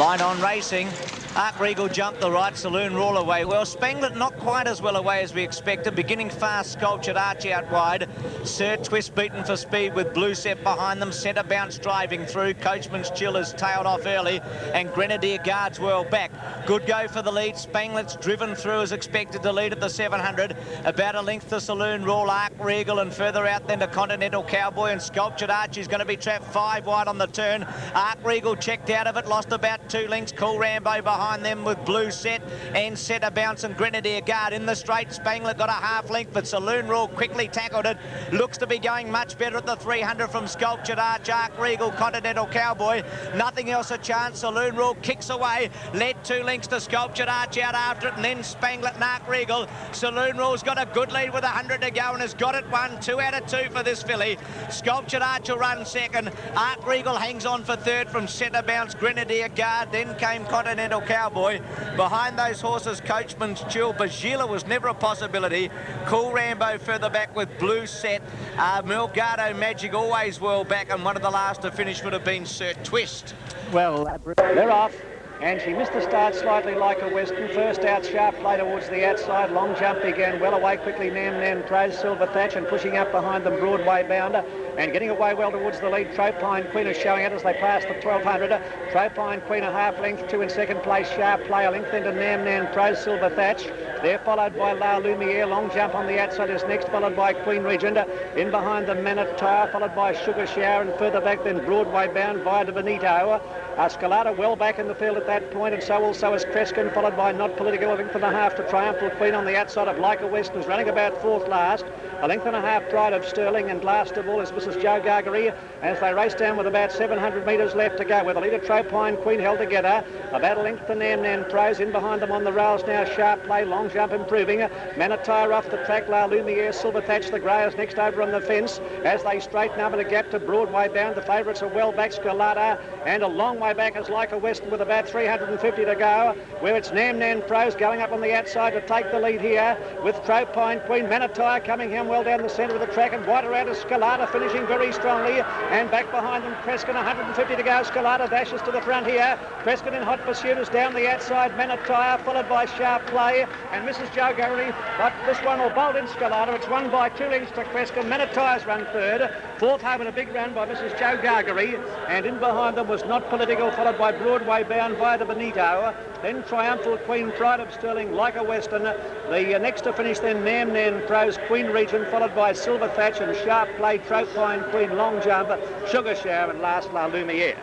Line on racing. Arc Regal jumped the right, Saloon Roll away well. Spangler not quite as well away as we expected. Beginning fast, Sculptured Archie out wide. Sir Twist beaten for speed with Blue Set behind them. Centre Bounce driving through. Coachman's Chill has tailed off early. And Grenadier Guards well back. Good go for the lead. Spangler's driven through as expected to lead at the 700. About a length to Saloon Roll, Arc Regal, and further out then to Continental Cowboy. And Sculptured Archie's going to be trapped 5 wide on the turn. Arc Regal checked out of it, lost about 2 lengths. Cool Rambo behind them with Blue Set and Centre Bounce and Grenadier Guard in the straight. Spangler got a half length, but Saloon Roll quickly tackled it. Looks to be going much better at the 300 from Sculptured Arch, Arc Regal, Continental Cowboy. Nothing else a chance. Saloon Roll kicks away, led 2 lengths to Sculptured Arch out after it, and then Spangler and Arc Regal. Saloon Roll's got a good lead with 100 to go and has got it 2 out of 2 for this filly. Sculptured Arch will run second. Arc Regal hangs on for third from Centre Bounce, Grenadier Guard. Then came Continental Cowboy. Behind those horses, Coachman's Chill. Bajila was never a possibility. Cool Rambo further back with Blue Set. Melgado Magic always well back, and one of the last to finish would have been Sir Twist. Well, they're off. And she missed the start slightly like a Western. First out, sharp play towards the outside. Long jump began well away quickly. Nam Pros, Silver Thatch, and pushing up behind them, Broadway Bounder. And getting away well towards the lead, Tropine Queen is showing out as they pass the 1200. Tropine Queen a half length, 2 in second place. Sharp play a length into Nam Pros, Silver Thatch. They're followed by La Lumiere. Long jump on the outside is next, followed by Queen Regent. In behind them, Manatire, followed by Sugar Shower, and further back then Broadway Bound via de Benito. Scalata well back in the field at that point, and so also is Kreskin, followed by Not Political, a length and a half to Triumphal Queen on the outside of Like a West, who's running about 4th last. A length and a half Pride of Sterling, and last of all is Mrs. Joe Gargary as they race down with about 700 metres left to go, with the leader Tropine Queen held together. About a length to Nam Pros. In behind them on the rails now, Sharp Play, Long Jump improving. Manatire off the track, La Lumiere, Silver Thatch, the Greyers next over on the fence as they straighten up in a gap to Broadway Bound. The favourites are well back, Scalata, and a long way back is Like a Western with about 350 to go, where it's Nam Pros going up on the outside to take the lead here with Tropine Queen. Manatire coming in well down the centre of the track, and wider out is Scalata finishing very strongly, and back behind them Kreskin, 150 to go. Scalata dashes to the front here. Kreskin in hot pursuit is down the outside. Manatire followed by Sharp Play and Mrs. Joe Garrity, but this one will bolt in Scalata. It's won by 2 lengths to Kreskin. Manatire's run third. Fourth home in a big run by Mrs. Joe Gargary, and in behind them was Not Political, followed by Broadway Bound via de Benito. Then Triumphal Queen, Pride of Sterling, Like a Western. The next to finish then Nam Pros, Queen Regent, followed by Silver Thatch and Sharp Play, Tropine Queen, Long Jump, Sugar Shower, and last La Lumiere.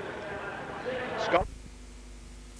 Scott.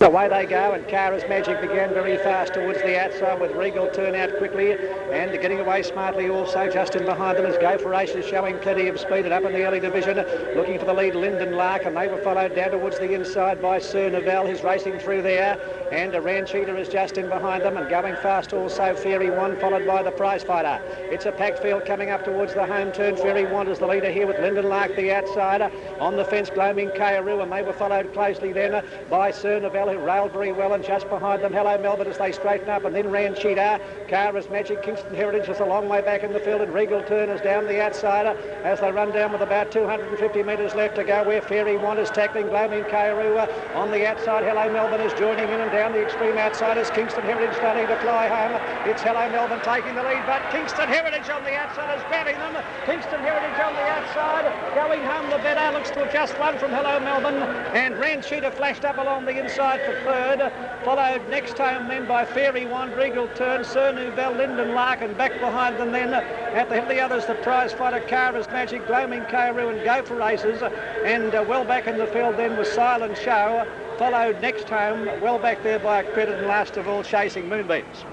Away they go, and Cara's Magic began very fast towards the outside with Regal turn out quickly, and getting away smartly also. Just in behind them is Go for Aces, showing plenty of speed, and up in the early division looking for the lead Lyndon Lark, and they were followed down towards the inside by Sir Novell, who's racing through there, and a Rancheater is just in behind them, and going fast also Fairy One, followed by the Prize Fighter. It's a packed field coming up towards the home turn. Fairy One is the leader here with Lyndon Lark the outsider. On the fence Gloaming Kayaru, and they were followed closely then by Sir Novell, who railed very well, and just behind them Hello Melbourne as they straighten up, and then Rancheater. Cara's Magic, Kingston Heritage is a long way back in the field, and Regal Turn is down the outsider as they run down with about 250 metres left to go, where Fairy One is tackling Gloaming Kayaru. On the outside Hello Melbourne is joining in, and down the extreme outside is Kingston Heritage starting to fly home. It's Hello Melbourne taking the lead, but Kingston Heritage on the outside is grabbing them. Kingston Heritage on the outside going home the better, looks to have just won from Hello Melbourne, and Rancheater flashed up along the inside for third, followed next home then by Fairy One, Regal Turn, Sir Nouvelle, Lyndon Lark, and back behind them then at the head of the others the Prize Fighter, Cara's Magic, Gloaming Kayaru, and Go for Aces, and well back in the field then was Silent Show, followed next home well back there by Credit, and last of all Chasing Moonbeams.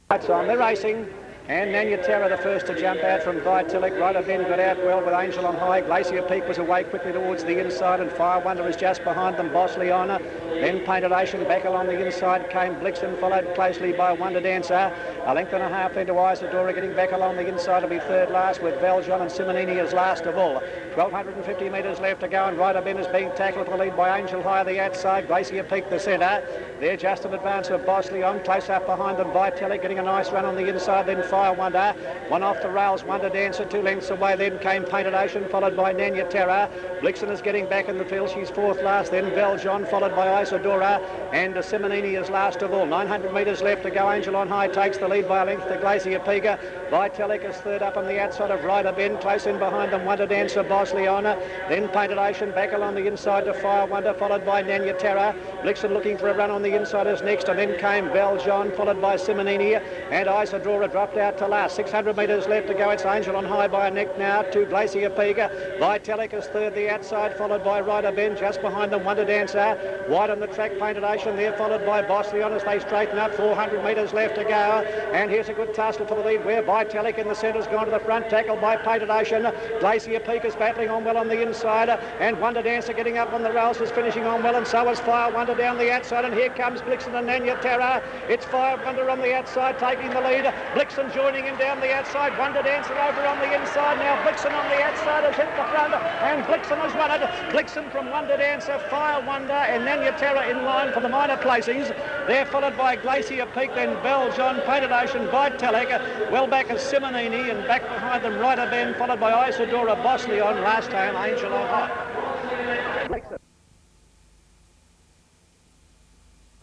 Lights on, they're racing. And Nanya Terra the first to jump out from Vitilic. Ryder Ben got out well with Angel on high. Glacier Peak was away quickly towards the inside, and Fire Wonder is just behind them. Boss Leona, then Painted Ocean back along the inside came Blixen, followed closely by Wonder Dancer. A length and a half into Isadora, getting back along the inside to be third last, with Valjean and Simonini as last of all. 1,250 metres left to go, and Ryder Ben is being tackled for the lead by Angel High the outside. Glacier Peak the centre. They're just in advance of Bosley on. Close up behind them, Vitelli getting a nice run on the inside, then Fire Wonder. One off the rails, Wonder Dancer 2 lengths away. Then came Painted Ocean, followed by Nanya Terra. Blixen is getting back in the field. She's fourth last. Then Valjean, followed by Isadora. And Simonini is last of all. 900 metres left to go. Angel on High takes the lead by a length to Glacier Piga. Vitalik is third up on the outside of Ryder Bend. Close in behind them, Wonder Dancer, Bosleona. Then Painted Ocean back along the inside to Fire Wonder, followed by Nanya Terra. Blixen looking for a run on the inside is next. And then came Valjean, followed by Simonini. And Isadora dropped out to last. 600 metres left to go. It's Angel on High by a neck now to Glacier Piga. Vitalik is third the outside, followed by Ryder Bend. Just behind them, Wonder Dancer. Wide on the track, Painted Ocean there, followed by Bosleon as they straighten up. 400 metres left to go. And here's a good tussle for the lead where Vitalik in the centre's gone to the front, tackled by Painted Ocean. Glacier Peak is battling on well on the inside, and Wonder Dancer getting up on the rails is finishing on well, and so is Fire Wonder down the outside. And here comes Blixen and Nanya Terra. It's Fire Wonder on the outside taking the lead. Blixen joining in down the outside. Wonder Dancer over on the inside. Now Blixen on the outside has hit the front, and Blixen has won it. Blixen from Wonder Dancer, Fire Wonder, and Nanya Terra in line for the minor placings. They're followed by Glacier Peak, then Valjean, Painted Ocean, Vitalik. Well back is Simonini, and back behind them Ryder Bend, followed by Isadora, Bosleon, last time Angel on High.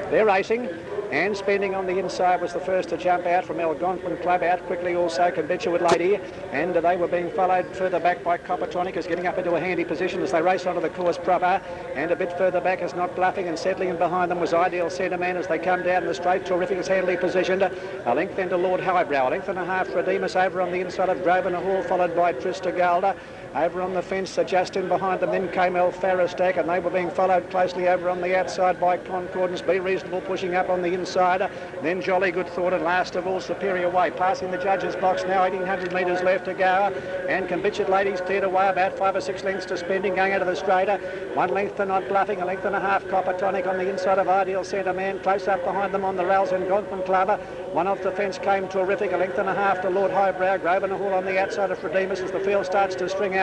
They're racing, and Spending on the inside was the first to jump out from Algonquin Club. Out quickly also Convictuate Lady, and they were being followed further back by Coppertonic, is getting up into a handy position as they race onto the course proper. And a bit further back is Not Bluffing, and settling in behind them was Ideal Centreman as they come down the straight. Terrific is handily positioned. A length then to Lord Highbrow, a length and a half for Redeemus over on the inside of Grosvenor Hall, followed by Trista Galda. Over on the fence, just in behind them, then came El Farristack, and they were being followed closely over on the outside by Concordance. Be Reasonable pushing up on the inside. Then Jolly Good Thought, and last of all Superior Way. Passing the judges' box now, 1800 metres left to go. And Convictuate Ladies cleared away about 5 or 6 lengths to Spending, going out of the straighter. 1 length to Not Bluffing, a length and a half Coppertonic on the inside of Ideal Centre Man. Close up behind them on the rails in Algonquin Club. One off the fence came Terrific, a length and a half to Lord Highbrow. Grosvenor Hall on the outside of Redeemus as the field starts to string out.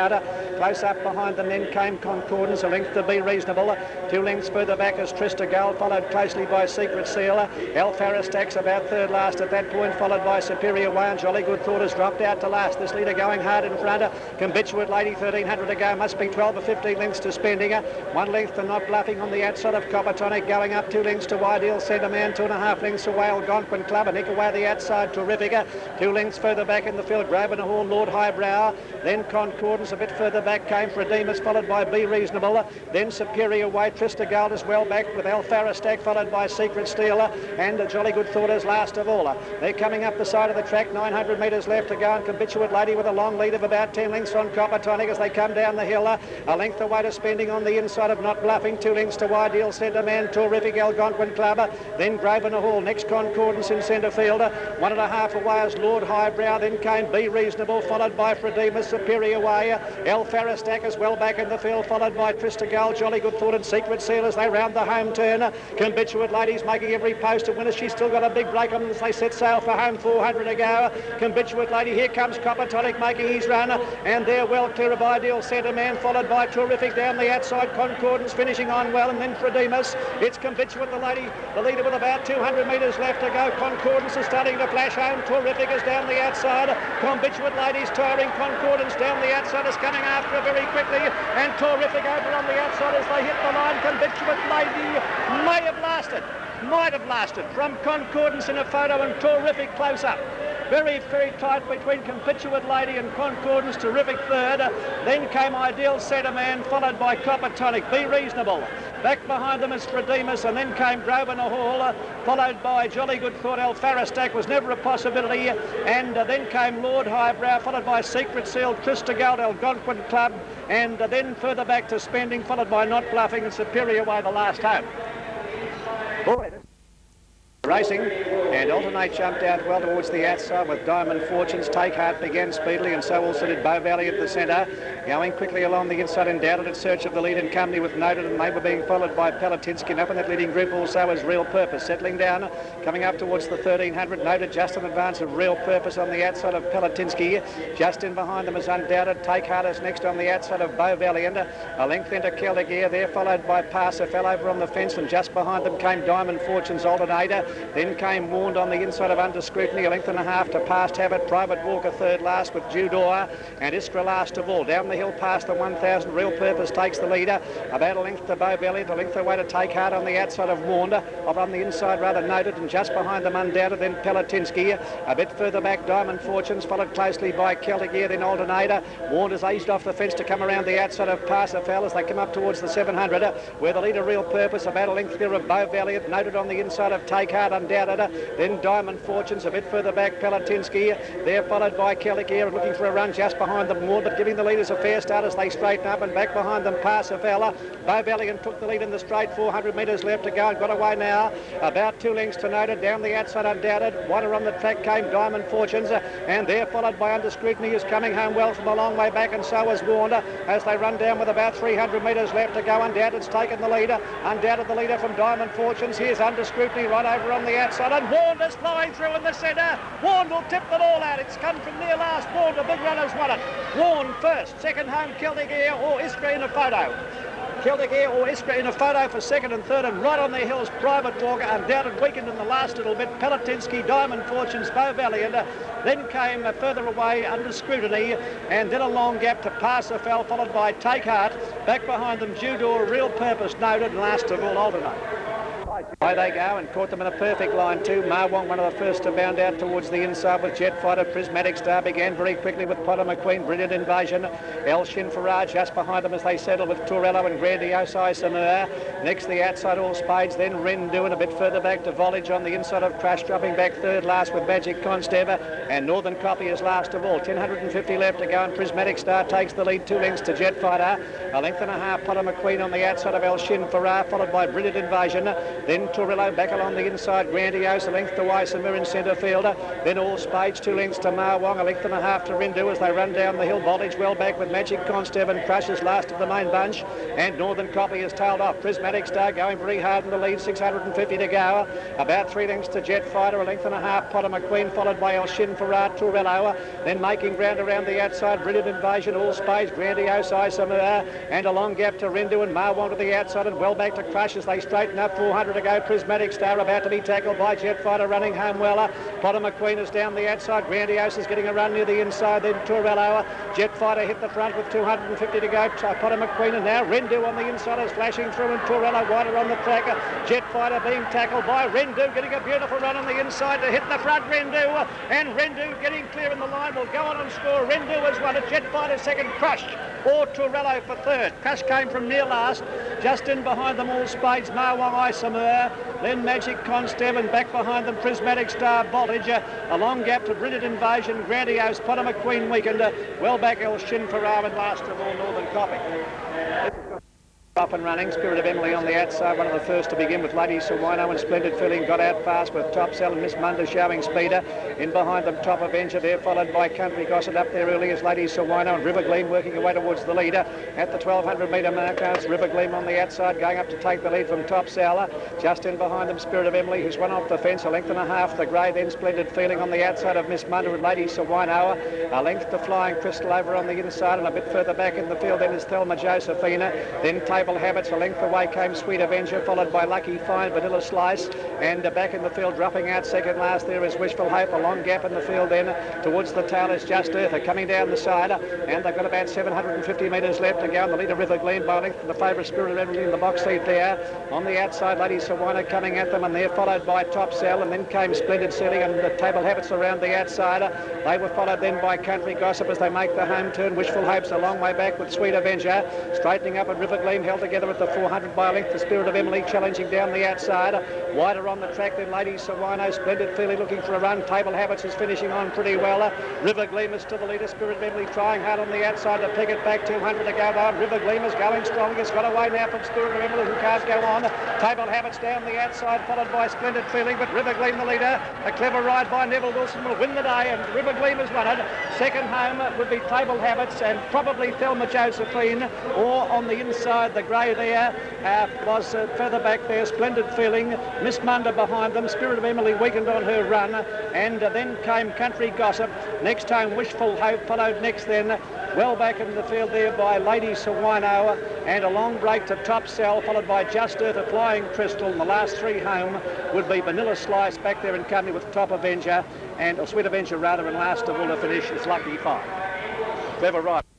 Close up behind them then came Concordance, a length to Be Reasonable. 2 lengths further back is Trista Gull, followed closely by Secret Seal. El Farristack's about third last at that point, followed by Superior Way, and Jolly Good Thought has dropped out to last. This leader going hard in front. Convictuate Lady, 1300 to go, must be 12 or 15 lengths to Spending. 1 length to Not Bluffing on the outside of Coppertonic, going up 2 lengths to Ideal Centre Man, 2.5 lengths away Algonquin Club, and Nick away the outside Terrific. 2 lengths further back in the field, Grosvenor Hall, Lord Highbrow, then Concordance. A bit further back came Redeemus, followed by Be Reasonable, then Superior Way. Trista Gold is well back with El Farristack, followed by Secret Stealer, and a Jolly Good Thought is last of all. They're coming up the side of the track, 900 metres left to go, and Convictuate Lady with a long lead of about 10 lengths on Coppertonic as they come down the hill. A length away to Spending on the inside of Not Bluffing, 2 lengths to Ideal Centre Man, Terrific, Algonquin Club, then Grosvenor Hall, next Concordance in centre field. 1.5 away is Lord Highbrow, then came Be Reasonable, followed by Redeemus, Superior Way. El Farristack is well back in the field, followed by Trista Gold, Jolly Good Thought and Secret Seal as they round the home turn. Convictuate Ladies making every post to win as she's still got a big break on them as they set sail for home, 400 to go. Convictuate Lady, here comes Coppertonic making his run, and they're well clear of Ideal Centre Man, followed by Terrific down the outside. Concordance finishing on well, and then Redeemus. It's Convictuate the Lady, the leader with about 200 metres left to go. Concordance is starting to flash home. Terrific is down the outside. Convictuate Ladies tiring. Concordance down the outside is coming after her very quickly, and Terrific over on the outside as they hit the line. Convictuate Lady might have lasted from Concordance in a photo, and Terrific close up. Very, very tight between Convictuate Lady and Concordance. Terrific third. Then came Ideal Centre Man, followed by Coppertonic. Be Reasonable. Back behind them is Redeemus, and then came Grosvenor Hall, followed by Jolly Good Thought. El Farristack was never a possibility, and then came Lord Highbrow, followed by Secret Seal, Trista Gold, Algonquin Club, and then further back to Spending, followed by Not Bluffing and Superior Way the last home. Racing, and Alternate jumped out well towards the outside with Diamond Fortunes. Take Heart began speedily, and so also did Bow Valley at the centre. Going quickly along the inside, Undoubted in search of the lead in company with Noted, and they were being followed by Palatinsky. And up in that leading group also is Real Purpose. Settling down, coming up towards the 1300. Noted just in advance of Real Purpose on the outside of Palatinsky. Just in behind them is Undoubted. Take Heart is next on the outside of Beau Valiant. A length into Celtic Air there, followed by Parsifal over on the fence, and just behind them came Diamond Fortune's Alternator. Then came Warned on the inside of Under Scrutiny, a length and a half to Past Habit. Private Walker third last with Judor, and Iskra last of all. Down the hill past the 1000, Real Purpose takes the leader. About a length to Beau Valiant, a length away to Take Heart on the outside of Warned, or on the inside rather Noted, and just behind them Undoubted, then Palatinsky. A bit further back Diamond Fortunes, followed closely by Celtic Air, then Alternator. Warned has eased off the fence to come around the outside of Parsifal as they come up towards the 700, where the leader Real Purpose, about a length clear of Beau Valiant. Noted on the inside of Take Heart, Undoubted, then Diamond Fortunes. A bit further back Palatinsky, there followed by Celtic Air, looking for a run just behind them Warned, but giving the leaders a fair start as they straighten up, and back behind them Parsifal. Beau Valiant took the lead in the straight, 400 metres left to go, and got away now about 2 lengths to Noted. Down the outside Undoubted, wider on the track came Diamond Fortunes, and there followed by Under Scrutiny is coming home well from a long way back, and so is Warned as they run down with about 300 metres left to go. Undoubted's taken the leader. Undoubted the leader from Diamond Fortunes. Here's Under Scrutiny right over on the outside, and Warned is flying through in the centre. Warned will tip them all out. It's come from near last. Warned, a big runner's won it. Warned first, second home Celtic Air or Iskra in a photo. Celtic Air or Iskra in a photo for second and third, and right on their heels Private Walker. Undoubted weakened in the last little bit. Palatinsky, Diamond Fortunes, Beau Valiant. Then came further away Under Scrutiny, and then a long gap to Parsifal, followed by Take Heart. Back behind them Judor, Real Purpose, Noted, and last of all Alternator. Away they go, and caught them in a perfect line too. Marwong, one of the first to bound out towards the inside with Jet Fighter. Prismatic Star began very quickly with Potter McQueen. Brilliant Invasion. El Shin Farage just behind them as they settle with Torello and Grandiose Isamur. Next the outside All Spades, then Rendu, and a bit further back to Volage on the inside of Crash, dropping back third last with Magic Consteb, and Northern Copy is last of all. 150 left to go, and Prismatic Star takes the lead, 2 lengths to Jet Fighter. A length and a half Potter McQueen on the outside of El Shin Farage, followed by Brilliant Invasion. Then Torello back along the inside, Grandiose, a length to Isamur in centre fielder. Then All Spades, 2 lengths to Marwong, a length and a half to Rendu as they run down the hill. Voltage well back with Magic Consteb, and Crushes last of the main bunch. And Northern Copy is tailed off. Prismatic Star going very hard in the lead, 650 to go. About 3 lengths to Jet Fighter, a length and a half Potter McQueen, followed by El Shin Farad, Torello. Then making ground around the outside, Brilliant Invasion, All Spades, Grandiose Isamur, and a long gap to Rendu and Marwong to the outside, and well back to Crush as they straighten up. 400 to go. Prismatic Star about to be tackled by Jet Fighter, running home well. Potter McQueen is down the outside. Grandiose is getting a run near the inside. Then Torello. Jet Fighter hit the front with 250 to go. Potter McQueen, and now Rendu on the inside is flashing through, and Torello wider on the track. Jet Fighter being tackled by Rendu, getting a beautiful run on the inside to hit the front. Rendu, and Rendu getting clear in the line will go on and score. Rendu has won it. Jet Fighter second, Crush or Torello for third. Crush came from near last. Just in behind them All Spades, Marwong Isamur, then Magic Consteb, and back behind them Prismatic Star, Voltage. A long gap to Brilliant Invasion, Grandiose, Potter McQueen weakened. Well back El Shin Farad, and last of all Northern Copy. Up and running, Spirit of Emily on the outside, one of the first to begin with Lady Sawino, and Splendid Feeling got out fast with Top Cell and Miss Munda showing speeder. In behind them Top Avenger there, followed by Country Gossip. Up there early is Lady Sawino, and River Gleam working away towards the leader. At the 1200 metre mark, it's River Gleam on the outside going up to take the lead from Top Cell. Just in behind them Spirit of Emily, who's run off the fence, a length and a half the grey. Then Splendid Feeling on the outside of Miss Munda and Lady Sawino. A length to Flying Crystal over on the inside, and a bit further back in the field then is Thelma Josephina. Then Table Habits, a length away came Sweet Avenger, followed by Lucky Fine, Vanilla Slice, and back in the field dropping out second last there is Wishful Hope. A long gap in the field then towards the tail is Just Earther coming down the side, and they've got about 750 metres left to go, and the leader River Gleam by length to the favourite Spirit of Emily in the box seat there. On the outside Lady Sawino coming at them, and they're followed by Top Cell, and then came Splendid Ceiling and the Table Habits around the outside. They were followed then by Country Gossip as they make the home turn. Wishful Hope's a long way back with Sweet Avenger straightening up, and River Gleam held together at the 400 by a length. The Spirit of Emily challenging down the outside. Wider on the track than Lady Sawino. Splendid Feeling looking for a run. Table Habits is finishing on pretty well. River Gleam is to the leader. Spirit of Emily trying hard on the outside to pick it back. 200 to go on. River Gleam is going strong. It's got away now from Spirit of Emily, who can't go on. Table Habits down the outside, followed by Splendid Feeling, but River Gleam the leader. A clever ride by Neville Wilson will win the day, and River Gleam has won it. Second home would be Table Habits and probably Thelma Josephine, or on the inside, the grey there was further back there, Splendid Feeling, Miss Munda behind them, Spirit of Emily weakened on her run, and then came Country Gossip. Next home, Wishful Hope, followed next then, well back in the field there by Lady Sawino, and a long break to Top Cell, followed by Just Earth, a Flying Crystal, and the last three home would be Vanilla Slice back there in company with Top Avenger, and Sweet Avenger rather, and last of all to finish is Lucky Five. Clever right.